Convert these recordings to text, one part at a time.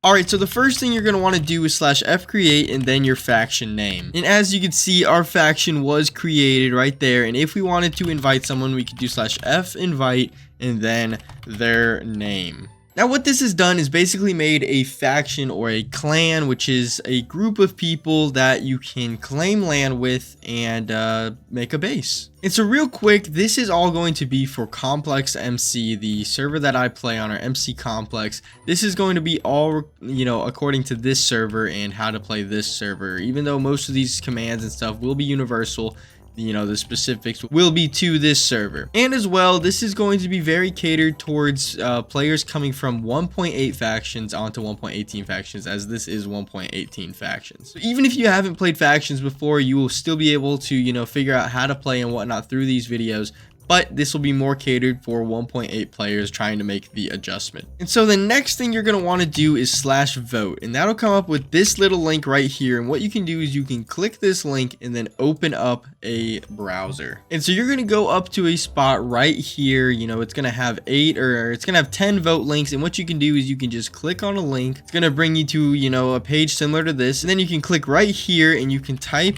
Alright, so the first thing you're going to want to do is /f create and then your faction name. And as you can see, our faction was created right there. And if we wanted to invite someone, we could do /f invite and then their name. Now what this has done is basically made a faction or a clan, which is a group of people that you can claim land with and make a base. And so real quick, this is all going to be for Complex MC, the server that I play on, our MC Complex. This is going to be all, according to this server and how to play this server. Even though most of these commands and stuff will be universal, the specifics will be to this server. And as well, this is going to be very catered towards players coming from 1.8 factions onto 1.18 factions, as this is 1.18 factions. So even if you haven't played factions before, you will still be able to, figure out how to play and whatnot through these videos. But this will be more catered for 1.8 players trying to make the adjustment. And so the next thing you're going to want to do is /vote. And that'll come up with this little link right here. And what you can do is you can click this link and then open up a browser. And so you're going to go up to a spot right here. It's going to have 10 vote links. And what you can do is you can just click on a link. It's going to bring you to, a page similar to this. And then you can click right here and you can type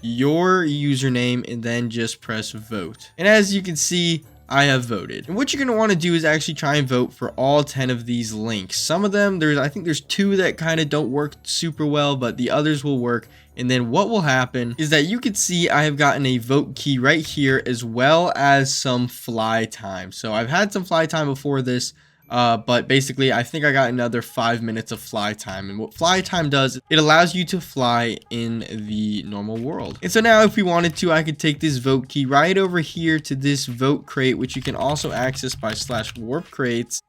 your username and then just press vote. And as you can see, I have voted. And what you're going to want to do is actually try and vote for all 10 of these links. Some of them, I think there's 2 that kind of don't work super well, but the others will work. And then what will happen is that you can see I have gotten a vote key right here, as well as some fly time. So I've had some fly time before this. But basically, I think I got another 5 minutes of fly time. And what fly time does, it allows you to fly in the normal world. And so now if we wanted to, I could take this vote key right over here to this vote crate, which you can also access by /warp crates.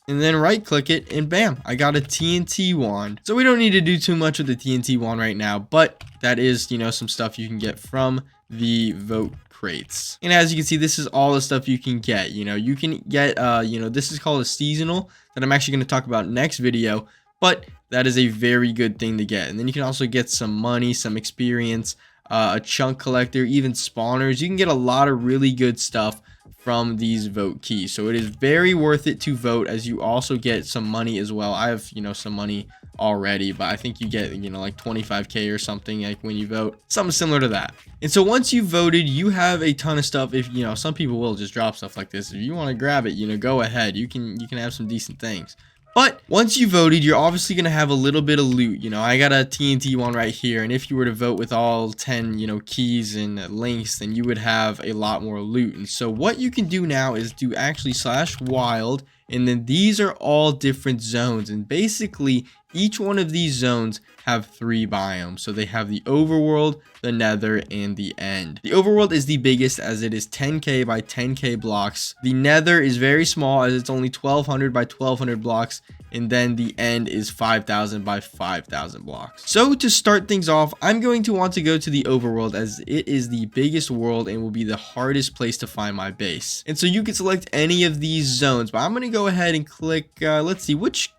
And then right click it and bam, I got a TNT wand. So we don't need to do too much with the TNT wand right now, but that is, some stuff you can get from the vote crates. And as you can see, this is all the stuff you can get. You can get, this is called a seasonal that I'm actually going to talk about next video, but that is a very good thing to get. And then you can also get some money, some experience, a chunk collector, even spawners. You can get a lot of really good stuff from these vote keys. So it is very worth it to vote, as you also get some money as well. I have, some money already, but I think you get, like 25k or something, like when you vote, something similar to that. And so once you voted, you have a ton of stuff. If some people will just drop stuff like this. If you want to grab it, go ahead. You can have some decent things. But once you voted, you're obviously going to have a little bit of loot. I got a TNT one right here. And if you were to vote with all 10, keys and links, then you would have a lot more loot. And so what you can do now is do actually /wild. And then these are all different zones. And basically, each one of these zones have 3 biomes. So they have the overworld, the nether, and the end. The overworld is the biggest, as it is 10k by 10k blocks. The nether is very small, as it's only 1200 by 1200 blocks. And then the end is 5000 by 5000 blocks. So to start things off, I'm going to want to go to the overworld, as it is the biggest world and will be the hardest place to find my base. And so you can select any of these zones, but I'm going to go ahead and click, let's see, which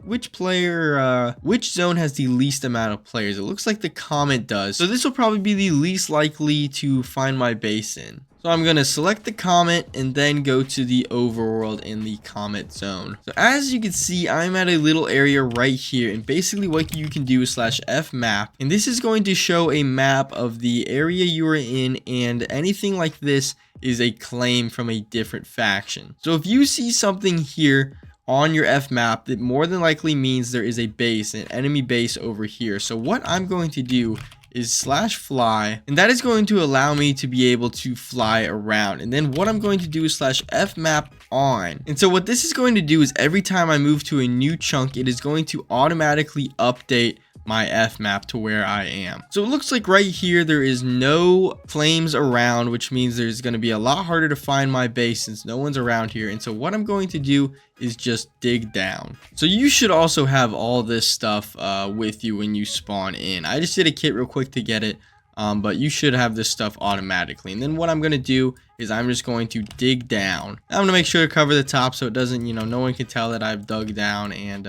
zone has the least amount of players. It looks like the Comet does. So this will probably be the least likely to find my base in. So I'm going to select the Comet and then go to the overworld in the Comet zone. So as you can see, I'm at a little area right here. And basically what you can do is /f map. And this is going to show a map of the area you are in. And anything like this is a claim from a different faction. So if you see something here on your F map, that more than likely means there is a base, an enemy base over here. So what I'm going to do is /fly, and that is going to allow me to be able to fly around. And then what I'm going to do is /f map on. And so what this is going to do is every time I move to a new chunk, it is going to automatically update my F map to where I am. So it looks like right here there is no flames around, which means there's going to be a lot harder to find my base since no one's around here. And so what I'm going to do is just dig down. So you should also have all this stuff with you when you spawn in. I just did a kit real quick to get it. But you should have this stuff automatically. And then what I'm going to do is I'm just going to dig down. I'm going to make sure to cover the top so it doesn't, no one can tell that I've dug down and,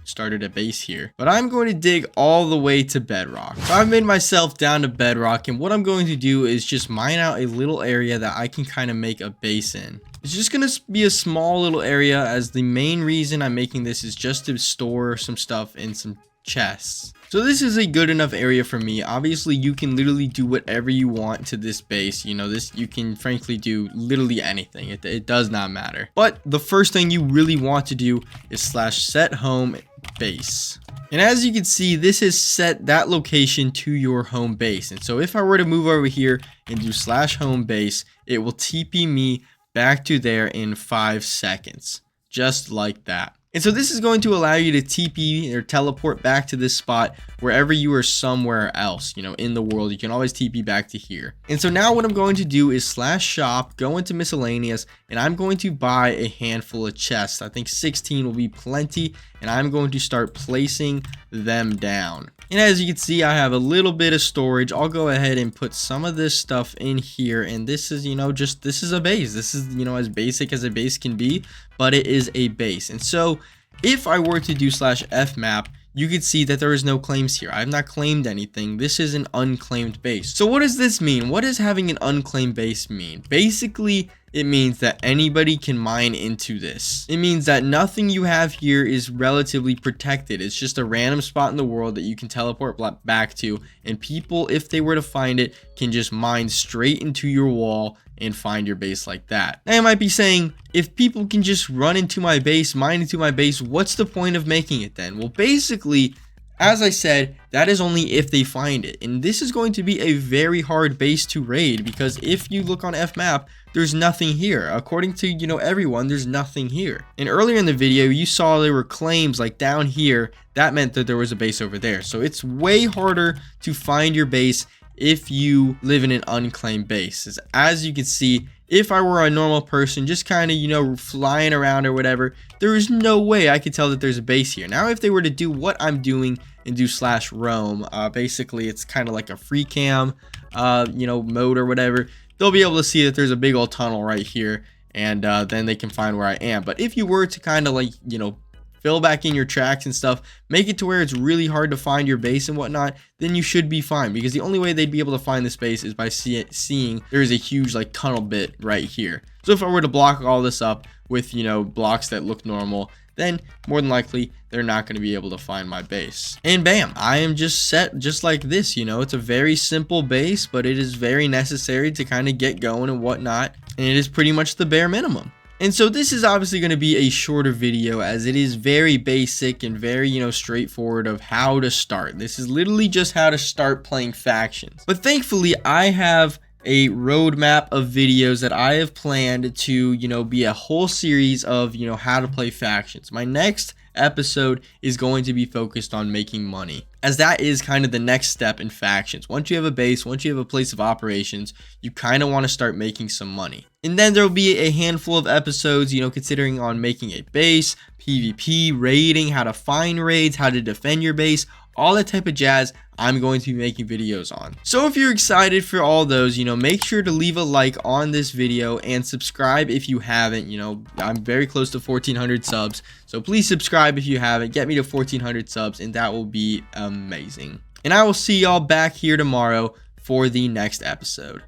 started a base here. But I'm going to dig all the way to bedrock. So I've made myself down to bedrock, and what I'm going to do is just mine out a little area that I can kind of make a base in. It's just gonna be a small little area, as the main reason I'm making this is just to store some stuff in some chests. So this is a good enough area for me. Obviously, you can literally do whatever you want to this base. You know, this, you can frankly do literally anything. It does not matter. But the first thing you really want to do is /set home base. And as you can see, this has set that location to your home base. And so if I were to move over here and do /home base, it will TP me back to there in 5 seconds, just like that. And so this is going to allow you to TP or teleport back to this spot wherever you are somewhere else, you know, in the world. You can always TP back to here. And so now what I'm going to do is /shop, go into miscellaneous, and I'm going to buy a handful of chests. I think 16 will be plenty, and I'm going to start placing them down. And as you can see, I have a little bit of storage. I'll go ahead and put some of this stuff in here. And this is, you know, this is a base. This is, you know, as basic as a base can be, but it is a base. And so if I were to do /fmap, you could see that there is no claims here. I have not claimed anything. This is an unclaimed base. So what does this mean? What does having an unclaimed base mean? Basically, it means that anybody can mine into this. It means that nothing you have here is relatively protected. It's just a random spot in the world that you can teleport back to, and people, if they were to find it, can just mine straight into your wall and find your base like that. Now you might be saying, if people can just run into my base, mine into my base, what's the point of making it then? Well, basically, as I said, that is only if they find it. And this is going to be a very hard base to raid, because if you look on fmap, there's nothing here. According to, you know, everyone, there's nothing here. And earlier in the video, you saw there were claims like down here. That meant that there was a base over there. So it's way harder to find your base if you live in an unclaimed base. As you can see, if I were a normal person just kind of, you know, flying around or whatever, there is no way I could tell that there's a base here. Now, if they were to do what I'm doing and do /roam, basically it's kind of like a free cam, you know, mode or whatever, they'll be able to see that there's a big old tunnel right here, and then they can find where I am. But if you were to kind of like, you know, fill back in your tracks and stuff, make it to where it's really hard to find your base and whatnot, then you should be fine, because the only way they'd be able to find this base is by seeing there's a huge like tunnel bit right here. So if I were to block all this up with, you know, blocks that look normal, then more than likely they're not going to be able to find my base. And bam, I am just set just like this. You know, it's a very simple base, but it is very necessary to kind of get going and whatnot, and it is pretty much the bare minimum. And so this is obviously going to be a shorter video, as it is very basic and very, you know, straightforward of how to start. This is literally just how to start playing factions. But thankfully, I have a roadmap of videos that I have planned to, you know, be a whole series of, you know, how to play factions. My next episode is going to be focused on making money, as that is kind of the next step in factions. Once you have a base, once you have a place of operations, you kind of want to start making some money. And then there will be a handful of episodes, you know, considering on making a base, PvP, raiding, how to find raids, how to defend your base, all that type of jazz I'm going to be making videos on. So if you're excited for all those, you know, make sure to leave a like on this video and subscribe if you haven't. You know, I'm very close to 1,400 subs, so please subscribe if you haven't. Get me to 1,400 subs, and that will be amazing. And I will see y'all back here tomorrow for the next episode.